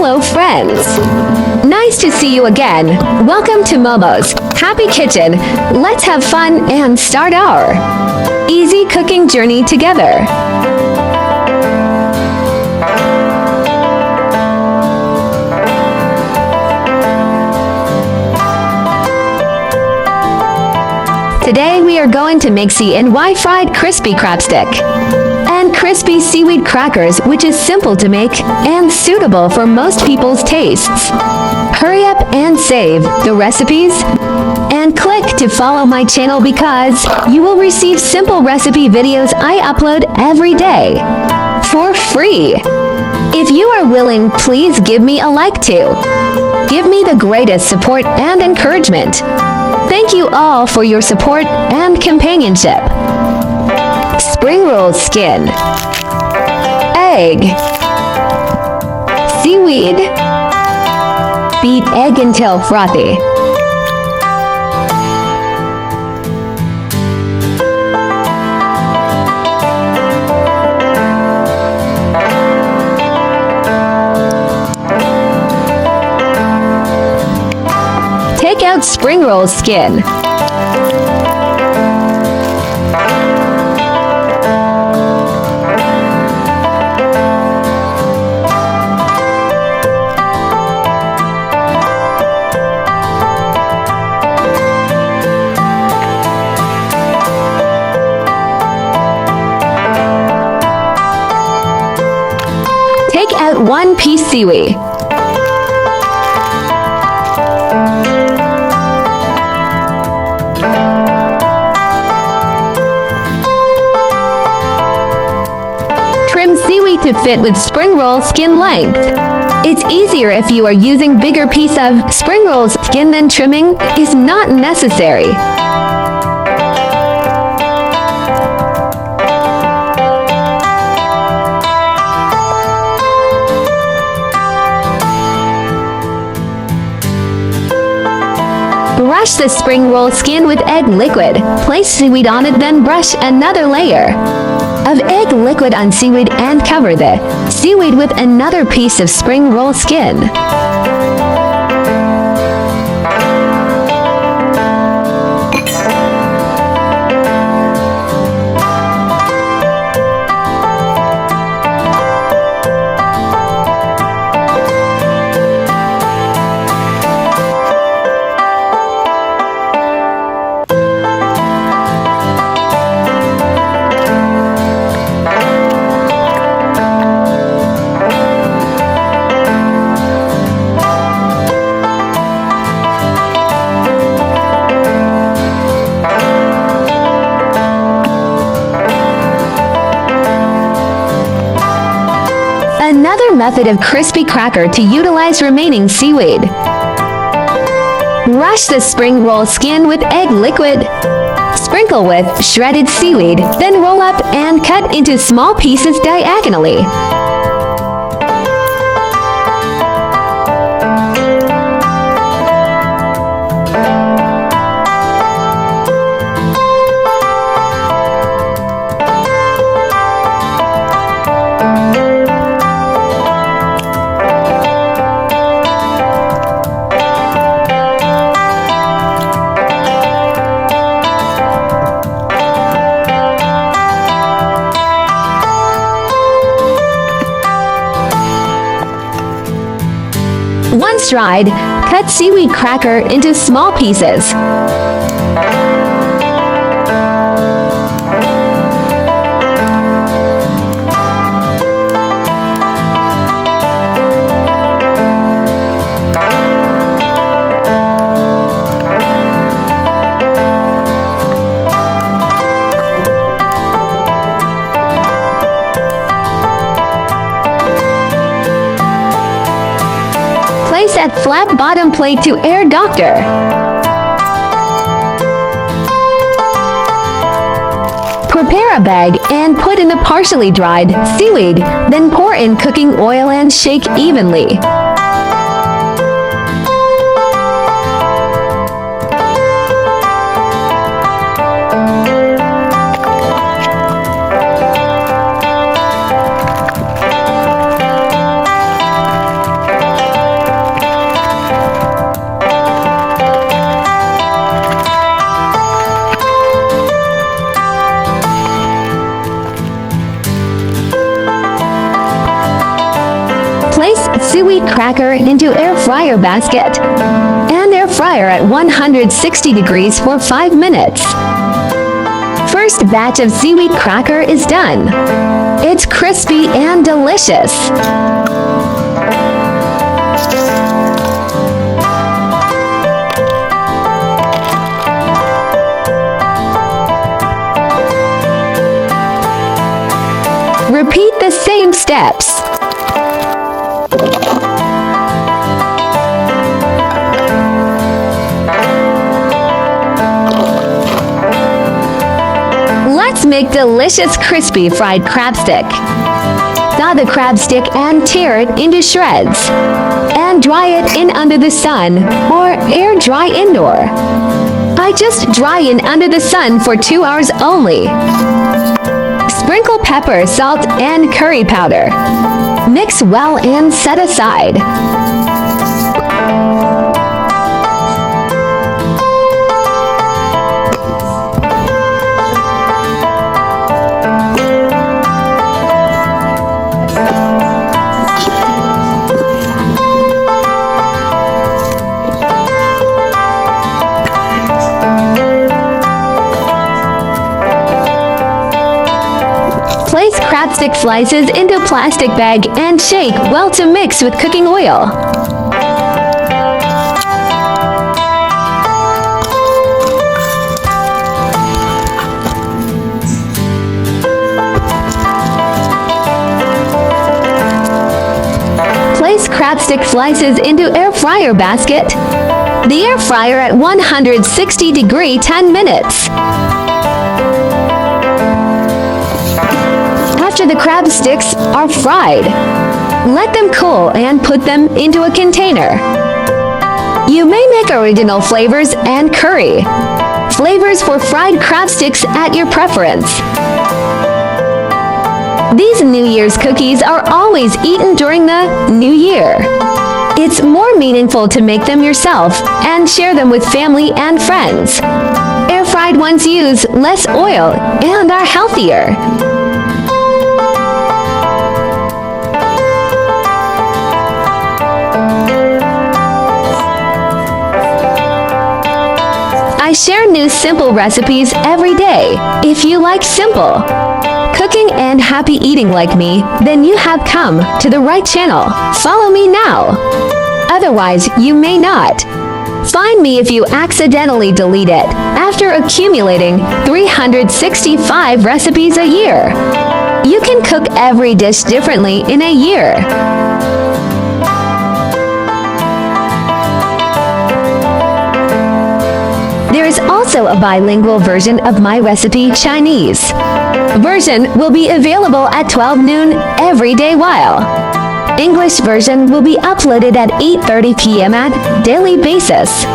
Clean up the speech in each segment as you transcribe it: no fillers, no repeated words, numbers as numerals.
Hello friends! Nice to see you again. Welcome to Momo's Happy Kitchen. Let's have fun and start our easy cooking journey together. Today we are going to make CNY fried crispy crab stick and crispy seaweed crackers, which is simple to make and suitable for most people's tastes. Hurry up and save the recipes and click to follow my channel because you will receive simple recipe videos I upload every day for free. If you are willing, please give me a like too. Give me the greatest support and encouragement. Thank you all for your support and companionship. Spring roll skin, egg, seaweed, beat egg until frothy. Take out spring roll skin. Take out 1 piece seaweed. Trim seaweed to fit with spring roll skin length. It's easier if you are using bigger piece of spring roll skin, then trimming is not necessary. Brush the spring roll skin with egg liquid. Place seaweed on it, then brush another layer of egg liquid on seaweed and cover the seaweed with another piece of spring roll skin. Another method of crispy cracker to utilize remaining seaweed. Brush the spring roll skin with egg liquid. Sprinkle with shredded seaweed, then roll up and cut into small pieces diagonally. Once dried, cut seaweed cracker into small pieces. Place at flat bottom plate to air doctor. Prepare a bag and put in the partially dried seaweed, then pour in cooking oil and shake evenly. seaweed cracker into air fryer basket. And air fryer at 160 degrees for 5 minutes. First batch of seaweed cracker is done. It's crispy and delicious. Repeat the same steps. Let's make delicious crispy fried crab stick. Thaw the crab stick and tear it into shreds. And dry it in under the sun or air dry indoor. I just dry in under the sun for 2 hours only. Sprinkle pepper, salt, and curry powder. Mix well and set aside. Place crab stick slices into plastic bag and shake well to mix with cooking oil. Place crab stick slices into air fryer basket. The air fryer at 160 degree 10 minutes. After the crab sticks are fried, let them cool and put them into a container. You may make original flavors and curry. Flavors for fried crab sticks at your preference. These New Year's cookies are always eaten during the New Year. It's more meaningful to make them yourself and share them with family and friends. Air-fried ones use less oil and are healthier. I share new simple recipes every day. If you like simple cooking and happy eating like me, then you have come to the right channel. Follow me now. Otherwise, you may not. Find me if you accidentally delete it after accumulating 365 recipes a year. You can cook every dish differently in a year. There is also a bilingual version of my recipe, Chinese. Version will be available at 12 noon every day while English version will be uploaded at 8:30 p.m. at daily basis.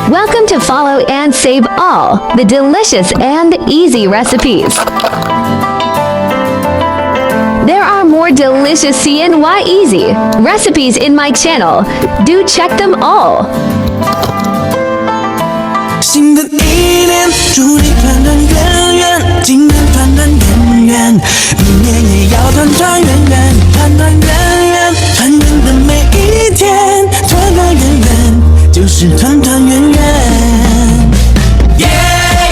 Welcome to follow and save all the delicious and easy recipes. There are more delicious CNY Easy recipes in my channel. Do check them all. 新的一年，祝你团团圆圆，今年团团圆圆，明年也要团团圆圆，团团圆圆，团圆的每一天，团团圆圆，就是团团圆圆。耶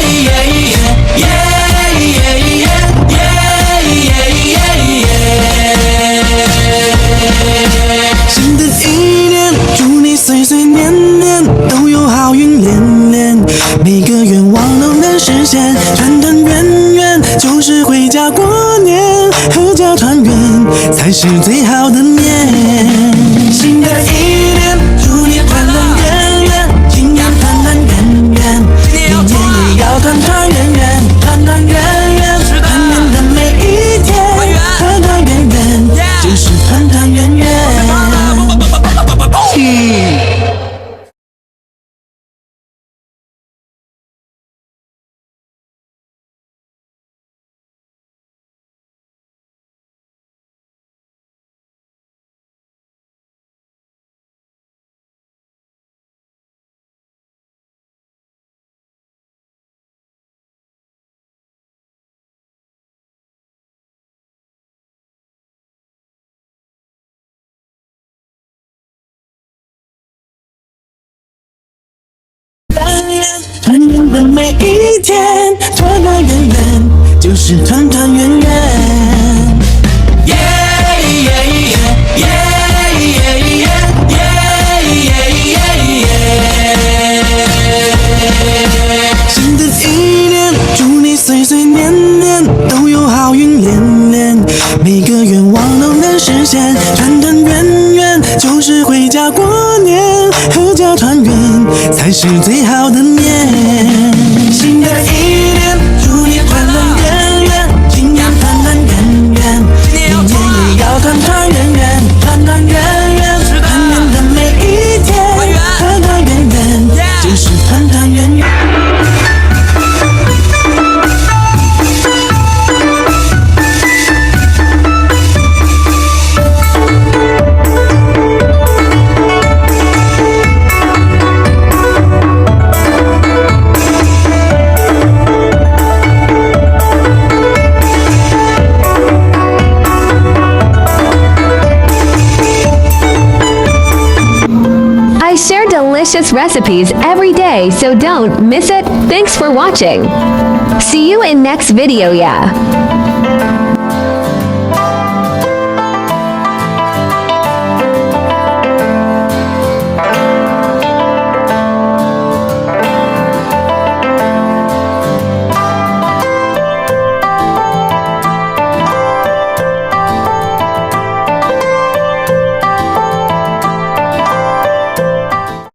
耶耶耶耶耶耶耶！新的一年，祝你岁岁年年都有好运连连。每个愿望都能实现，团团圆圆就是回家过年，合家团圆才是最好的年。新的一年，祝你团团圆圆，今年团团圆圆，明年也要团团圆圆，团团圆圆，团圆的每一天，团团圆圆就是团团圆圆。团圆的每一天，团团圆圆就是团团圆圆。耶耶耶耶耶耶耶耶耶！新的一年，祝你岁岁年年都有好运连连，每个愿望都能实现，团团圆圆就是回家过年，合家团圆才是最好的年。新的一年，祝你团团圆圆，今年团团圆圆，明年也要团团圆圆，团团圆圆，团圆的每一天，团团圆圆就是团团圆圆。I share delicious recipes every day, so don't miss it. Thanks for watching. See you in next video, yeah.